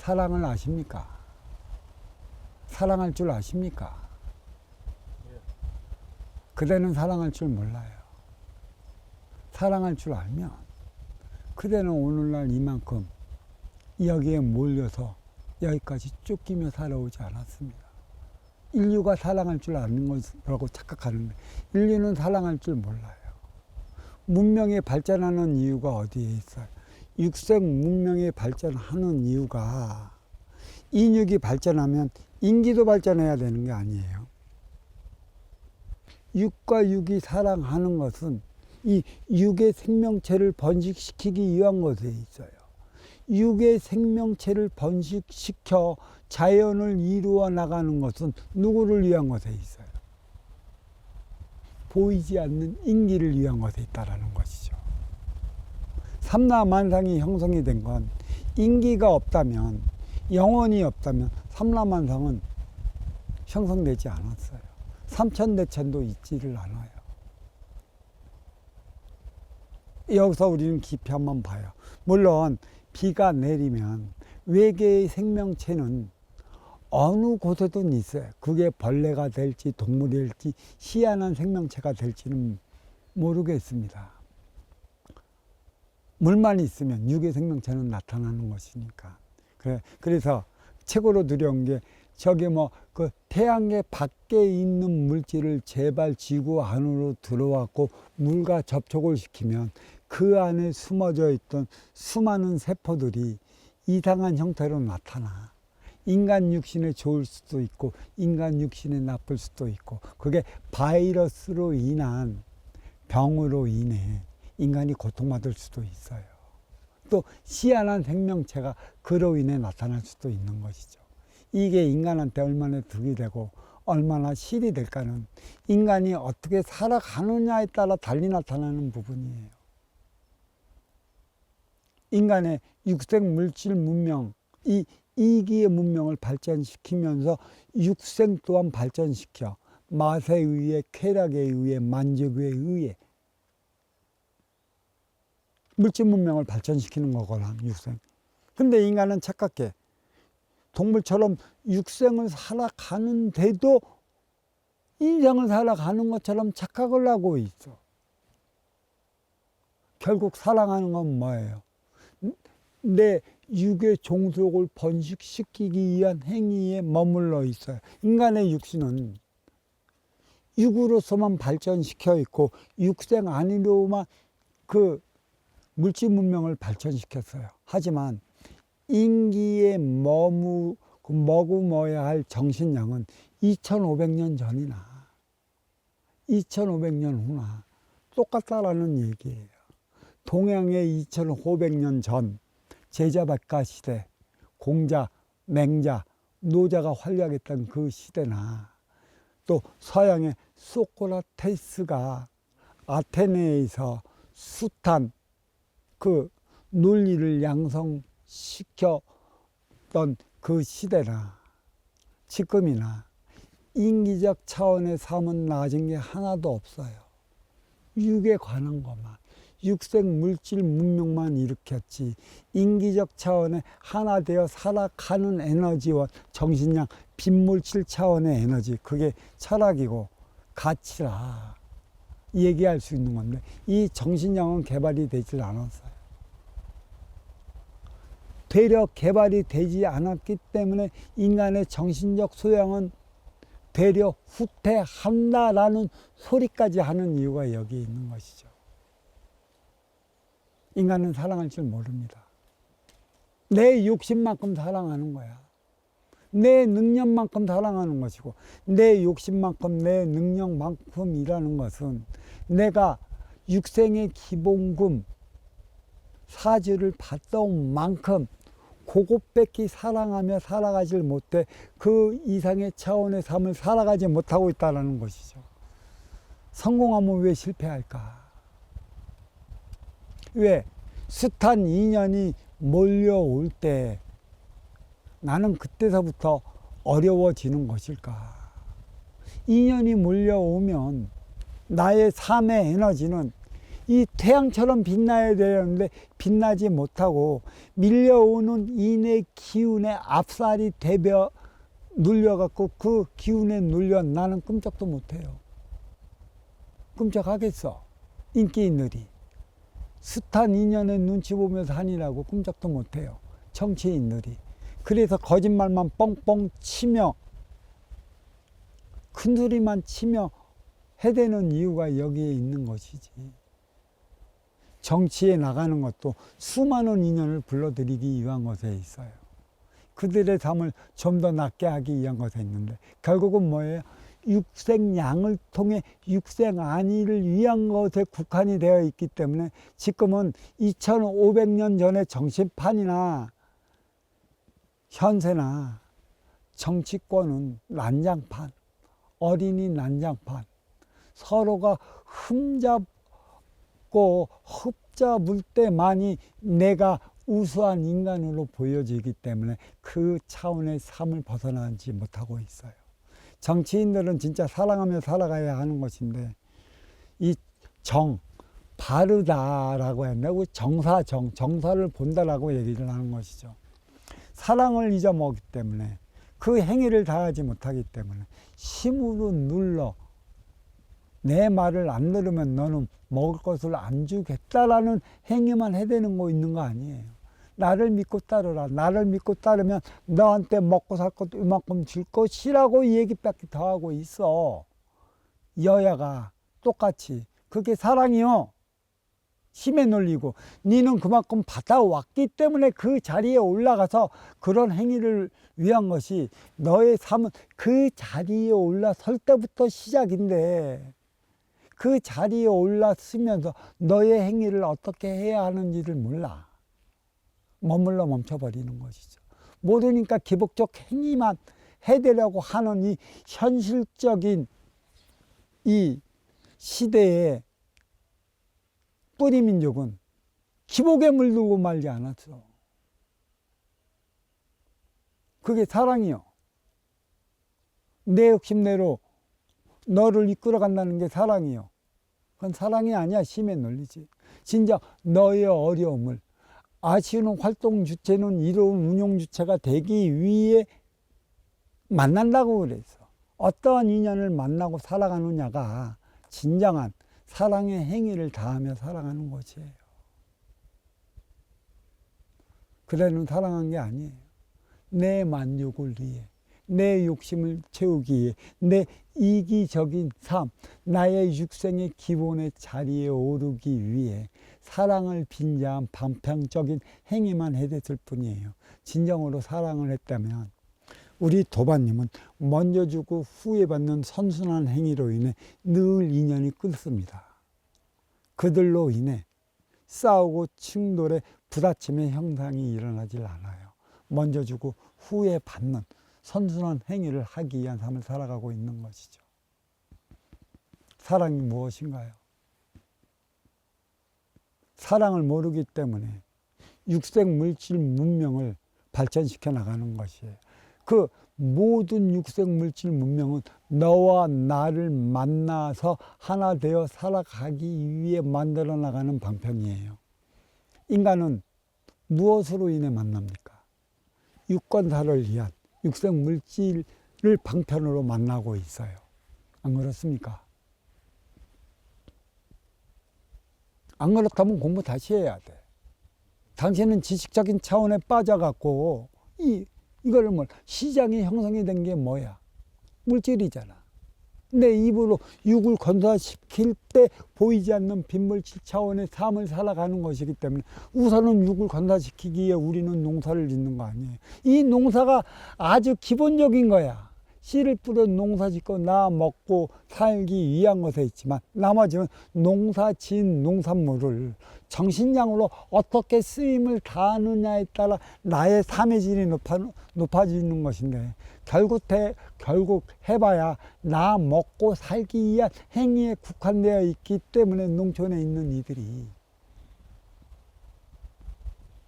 사랑을 아십니까? 사랑할 줄 아십니까? 그대는 사랑할 줄 몰라요. 사랑할 줄 알면 그대는 오늘날 이만큼 여기에 몰려서 여기까지 쫓기며 살아오지 않았습니다. 인류가 사랑할 줄 아는 것이라고 착각하는데 인류는 사랑할 줄 몰라요. 문명이 발전하는 이유가 어디에 있어요? 육생 문명이 발전하는 이유가 인육이 발전하면 인기도 발전해야 되는 게 아니에요. 육과 육이 사랑하는 것은 이 육의 생명체를 번식시키기 위한 것에 있어요. 육의 생명체를 번식시켜 자연을 이루어 나가는 것은 누구를 위한 것에 있어요? 보이지 않는 인기를 위한 것에 있다는 것이죠. 삼라만상이 형성이 된 건 인기가 없다면, 영혼이 없다면 삼라만상은 형성되지 않았어요. 삼천대천도 있지를 않아요. 여기서 우리는 깊이 한번 봐요. 물론 비가 내리면 외계의 생명체는 어느 곳에든 있어요. 그게 벌레가 될지 동물이 될지 희한한 생명체가 될지는 모르겠습니다. 물만 있으면 육의 생명체는 나타나는 것이니까. 그래서 최고로 두려운 게 저기 그 태양계 밖에 있는 물질을 제발 지구 안으로 들어왔고 물과 접촉을 시키면 그 안에 숨어져 있던 수많은 세포들이 이상한 형태로 나타나. 인간 육신에 좋을 수도 있고 인간 육신에 나쁠 수도 있고 그게 바이러스로 인한 병으로 인해 인간이 고통받을 수도 있어요. 또 희한한 생명체가 그로 인해 나타날 수도 있는 것이죠. 이게 인간한테 얼마나 득이 되고 얼마나 실이 될까는 인간이 어떻게 살아가느냐에 따라 달리 나타나는 부분이에요. 인간의 육생 물질 문명, 이 이기의 문명을 발전시키면서 육생 또한 발전시켜 맛에 의해, 쾌락에 의해, 만족에 의해 물질 문명을 발전시키는 거거든, 육생. 근데 인간은 착각해. 동물처럼 육생을 살아가는데도 인생을 살아가는 것처럼 착각을 하고 있어. 결국 사랑하는 건 뭐예요? 내 육의 종속을 번식시키기 위한 행위에 머물러 있어요. 인간의 육신은 육으로서만 발전시켜 있고 육생 안으로만 그 물질 문명을 발전시켰어요. 하지만 인기에 머금어야 할 정신량은 2500년 전이나 2500년 후나 똑같다라는 얘기예요. 동양의 2500년 전 제자박가 시대, 공자, 맹자, 노자가 활약했던 그 시대나 또 서양의 소크라테스가 아테네에서 숱한 그 논리를 양성시켰던 그 시대나 지금이나 인기적 차원의 삶은 나아진 게 하나도 없어요. 육에 관한 것만. 육생 물질 문명만 일으켰지 인기적 차원의 하나 되어 살아가는 에너지와 정신량 빈물질 차원의 에너지 그게 철학이고 가치라 얘기할 수 있는 건데 이 정신량은 개발이 되질 않았어요. 되려 개발이 되지 않았기 때문에 인간의 정신적 소양은 되려 후퇴한다라는 소리까지 하는 이유가 여기 있는 것이죠. 인간은 사랑할 줄 모릅니다. 내 욕심만큼 사랑하는 거야. 내 능력만큼 사랑하는 것이고 내 욕심만큼 내 능력만큼이라는 것은 내가 육생의 기본금 사주를 받아온 만큼 그것밖에 사랑하며 살아가질 못해 그 이상의 차원의 삶을 살아가지 못하고 있다는 것이죠. 성공하면 왜 실패할까? 왜? 숱한 인연이 몰려올 때 나는 그때서부터 어려워지는 것일까? 인연이 몰려오면 나의 삶의 에너지는 이 태양처럼 빛나야 되는데 빛나지 못하고 밀려오는 인의 기운에 압살이 되며 눌려갖고 그 기운에 눌려 나는 끔찍도 못해요. 끔찍하겠어. 인기인들이. 숱한 인연의 눈치 보면서 하니라고 끔찍도 못해요. 정치인들이. 그래서 거짓말만 뻥뻥 치며 큰소리만 치며 해대는 이유가 여기에 있는 것이지. 정치에 나가는 것도 수많은 인연을 불러들이기 위한 것에 있어요. 그들의 삶을 좀 더 낫게 하기 위한 것에 있는데 결국은 뭐예요? 육생양을 통해 육생안위를 위한 것에 국한이 되어 있기 때문에 지금은 2500년 전의 정치판이나 현세나 정치권은 난장판, 어린이 난장판, 서로가 흠잡고 흡잡을 때만이 내가 우수한 인간으로 보여지기 때문에 그 차원의 삶을 벗어나지 못하고 있어요. 정치인들은 진짜 사랑하며 살아가야 하는 것인데 이 바르다라고 했나? 정사를 본다라고 얘기를 하는 것이죠. 사랑을 잊어먹기 때문에 그 행위를 다하지 못하기 때문에 힘으로 눌러 내 말을 안 들으면 너는 먹을 것을 안 주겠다라는 행위만 해대는 거 있는 거 아니에요. 나를 믿고 따르라. 나를 믿고 따르면 너한테 먹고 살 것도 이만큼 줄 것이라고 이 얘기밖에 더 하고 있어. 여야가 똑같이. 그게 사랑이요. 힘에 놀리고 니는 그만큼 받아왔기 때문에 그 자리에 올라가서 그런 행위를 위한 것이 너의 삶은 그 자리에 올라설 때부터 시작인데 그 자리에 올랐으면서 너의 행위를 어떻게 해야 하는지를 몰라. 머물러 멈춰버리는 것이죠. 모르니까 기복적 행위만 해대려고 하는 이 현실적인 이 시대에 뿌리 민족은 기복에 물들고 말지 않았어. 그게 사랑이요. 내 욕심대로 너를 이끌어 간다는 게 사랑이요. 그건 사랑이 아니야. 힘에 놀리지. 진짜 너의 어려움을 아쉬운 활동 주체는 이로운 운용 주체가 되기 위해 만난다고 그랬어. 어떠한 인연을 만나고 살아가느냐가 진정한 사랑의 행위를 다하며 살아가는 것이에요. 그대는 사랑한 게 아니에요. 내 만족을 위해, 내 욕심을 채우기 위해, 내 이기적인 삶, 나의 육생의 기본의 자리에 오르기 위해 사랑을 빙자한 반평적인 행위만 해댔을 뿐이에요. 진정으로 사랑을 했다면 우리 도반님은 먼저 주고 후에 받는 선순환 행위로 인해 늘 인연이 끊습니다. 그들로 인해 싸우고 충돌의 부딪힘의 형상이 일어나질 않아요. 먼저 주고 후에 받는 선순환 행위를 하기 위한 삶을 살아가고 있는 것이죠. 사랑이 무엇인가요? 사랑을 모르기 때문에 육생 물질 문명을 발전시켜 나가는 것이에요. 그 모든 육생 물질 문명은 너와 나를 만나서 하나 되어 살아가기 위해 만들어 나가는 방편이에요. 인간은 무엇으로 인해 만납니까? 유권사를 위한 육생 물질을 방편으로 만나고 있어요. 안 그렇습니까? 안 그렇다면 공부 다시 해야 돼. 당신은 지식적인 차원에 빠져갖고 이거를 시장이 형성이 된 게 뭐야? 물질이잖아. 내 입으로 육을 건사시킬 때 보이지 않는 빈물질 차원의 삶을 살아가는 것이기 때문에 우선은 육을 건사시키기 위해 우리는 농사를 짓는 거 아니에요. 이 농사가 아주 기본적인 거야. 씨를 뿌려 농사 짓고 나 먹고 살기 위한 것에 있지만 나머지는 농사 지은 농산물을 정신량으로 어떻게 쓰임을 다하느냐에 따라 나의 삶의 질이 높아지는 것인데 결국 해봐야 나 먹고 살기 위한 행위에 국한되어 있기 때문에 농촌에 있는 이들이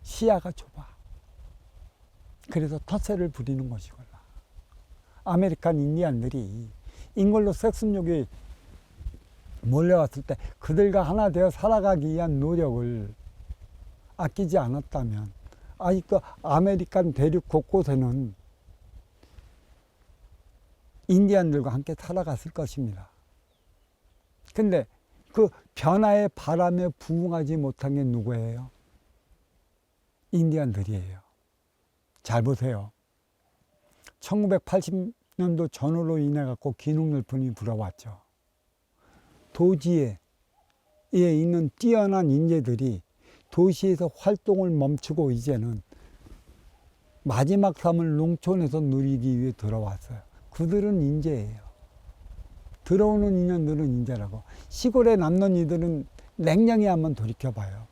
시야가 좁아. 그래서 텃세를 부리는 것이구나. 아메리칸 인디안들이 인걸로 섹슨족이 몰려왔을 때 그들과 하나 되어 살아가기 위한 노력을 아끼지 않았다면 아직도 아메리칸 대륙 곳곳에는 인디안들과 함께 살아갔을 것입니다. 근데 그 변화의 바람에 부응하지 못한 게 누구예요? 인디안들이에요. 잘 보세요. 1980년도 전후로 인해 갖고 기능열풍이 불어왔죠. 도지에 있는 뛰어난 인재들이 도시에서 활동을 멈추고 이제는 마지막 삶을 농촌에서 누리기 위해 들어왔어요. 그들은 인재예요. 들어오는 인연들은 인재라고. 시골에 남는 이들은 냉정히 한번 돌이켜봐요.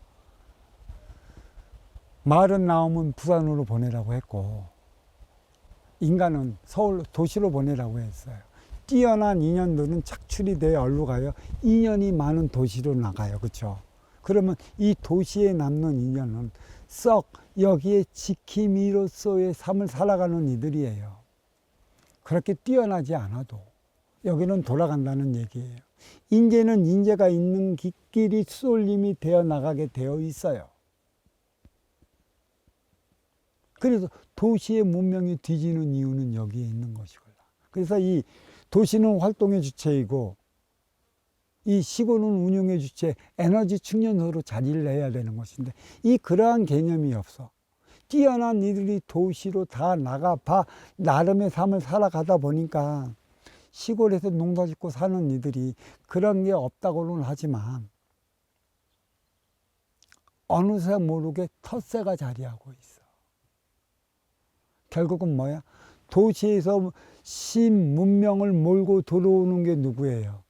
말은 나오면 부산으로 보내라고 했고 인간은 서울 도시로 보내라고 했어요. 뛰어난 인연들은 착출이 되어 얼로 가요. 인연이 많은 도시로 나가요. 그렇죠? 그러면 이 도시에 남는 인연은 썩 여기에 지킴이로서의 삶을 살아가는 이들이에요. 그렇게 뛰어나지 않아도 여기는 돌아간다는 얘기예요. 인재는 인재가 있는 길이 쏠림이 되어 나가게 되어 있어요. 그래서 도시의 문명이 뒤지는 이유는 여기에 있는 것이고요. 그래서 이 도시는 활동의 주체이고 이 시골은 운용의 주체, 에너지 충전소로 자리를 해야 되는 것인데 이 그러한 개념이 없어. 뛰어난 이들이 도시로 다 나가봐 나름의 삶을 살아가다 보니까 시골에서 농사 짓고 사는 이들이 그런 게 없다고는 하지만 어느새 모르게 텃세가 자리하고 있어. 결국은 뭐야? 도시에서 신문명을 몰고 들어오는 게 누구예요?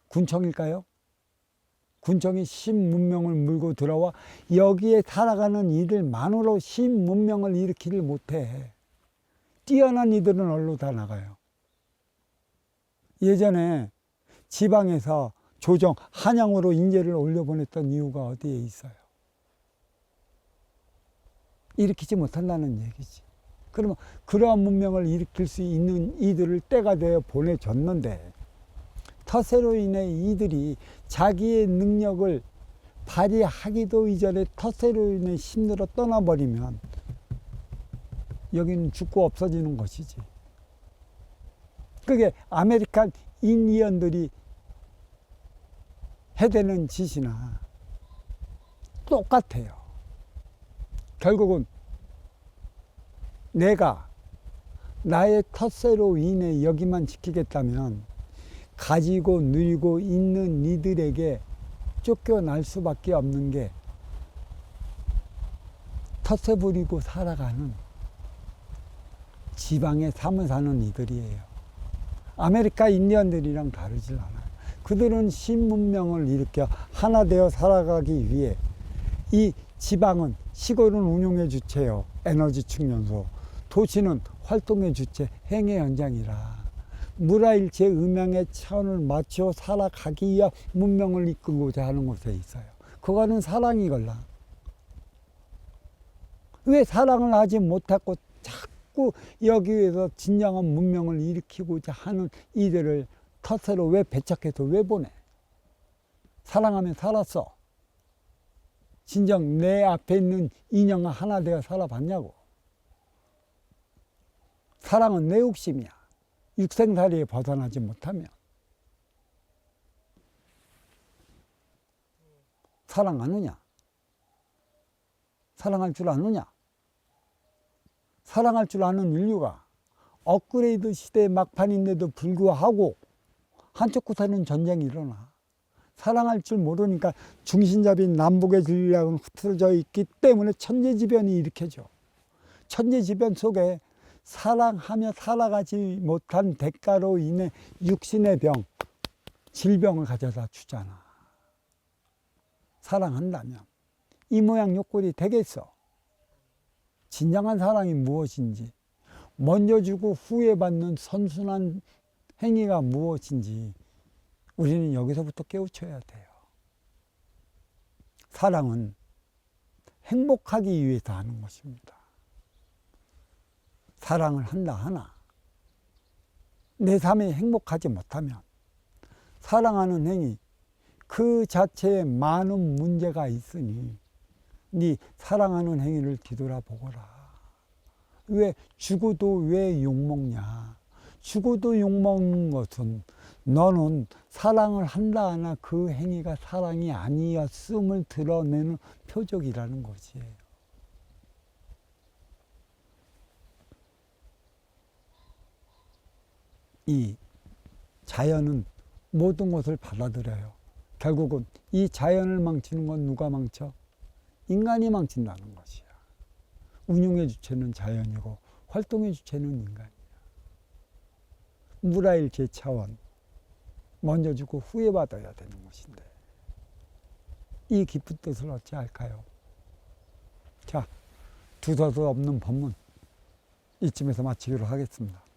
군청일까요? 군청이 신문명을 물고 들어와 여기에 살아가는 이들만으로 신문명을 일으키를 못해. 뛰어난 이들은 얼로 다 나가요. 예전에 지방에서 조정, 한양으로 인재를 올려보냈던 이유가 어디에 있어요? 일으키지 못한다는 얘기지. 그러면 그러한 문명을 일으킬 수 있는 이들을 때가 되어 보내줬는데 텃세로 인해 이들이 자기의 능력을 발휘하기도 이전에 텃세로 인해 힘들어 떠나버리면 여기는 죽고 없어지는 것이지. 그게 아메리칸 인디언들이 해대는 짓이나 똑같아요. 결국은 내가 나의 텃세로 인해 여기만 지키겠다면 가지고 누리고 있는 이들에게 쫓겨날 수밖에 없는 게 텃세 부리고 살아가는 지방의 삶을 사는 이들이에요. 아메리카 인디언들이랑 다르질 않아요. 그들은 신문명을 일으켜 하나 되어 살아가기 위해 이 지방은 시골은 운용의 주체요. 에너지 충전소. 도시는 활동의 주체, 행의 현장이라 물화일체 음양의 차원을 맞춰 살아가기 위한 문명을 이끌고자 하는 곳에 있어요. 그거는 사랑이걸라. 왜 사랑을 하지 못하고 자꾸 여기에서 진정한 문명을 일으키고자 하는 이들을 텃세로 왜 배척해서 왜 보내? 사랑하면 살았어. 진정 내 앞에 있는 인형과 하나 되어 살아봤냐고. 사랑은 내 욕심이야. 육생살이에 벗어나지 못하면. 사랑하느냐? 사랑할 줄 아느냐? 사랑할 줄 아는 인류가 업그레이드 시대 막판인데도 불구하고 한쪽 구사는 전쟁이 일어나. 사랑할 줄 모르니까 중심잡인 남북의 전략은 흐트러져 있기 때문에 천재지변이 일으켜져. 천재지변 속에 사랑하며 살아가지 못한 대가로 인해 육신의 병, 질병을 가져다 주잖아. 사랑한다면 이 모양 요꼴이 되겠어. 진정한 사랑이 무엇인지, 먼저 주고 후에 받는 선순환 행위가 무엇인지 우리는 여기서부터 깨우쳐야 돼요. 사랑은 행복하기 위해서 하는 것입니다. 사랑을 한다 하나 내 삶이 행복하지 못하면 사랑하는 행위, 그 자체에 많은 문제가 있으니 네 사랑하는 행위를 뒤돌아보거라. 왜 죽어도 왜 욕먹냐? 죽어도 욕먹는 것은 너는 사랑을 한다 하나 그 행위가 사랑이 아니었음을 드러내는 표적이라는 것이에요. 이 자연은 모든 것을 받아들여요. 결국은 이 자연을 망치는 건 누가 망쳐? 인간이 망친다는 것이야. 운용의 주체는 자연이고 활동의 주체는 인간이야. 무라일체 차원, 먼저 주고 후에 받아야 되는 것인데 이 깊은 뜻을 어찌할까요? 자, 두서도 없는 법문 이쯤에서 마치기로 하겠습니다.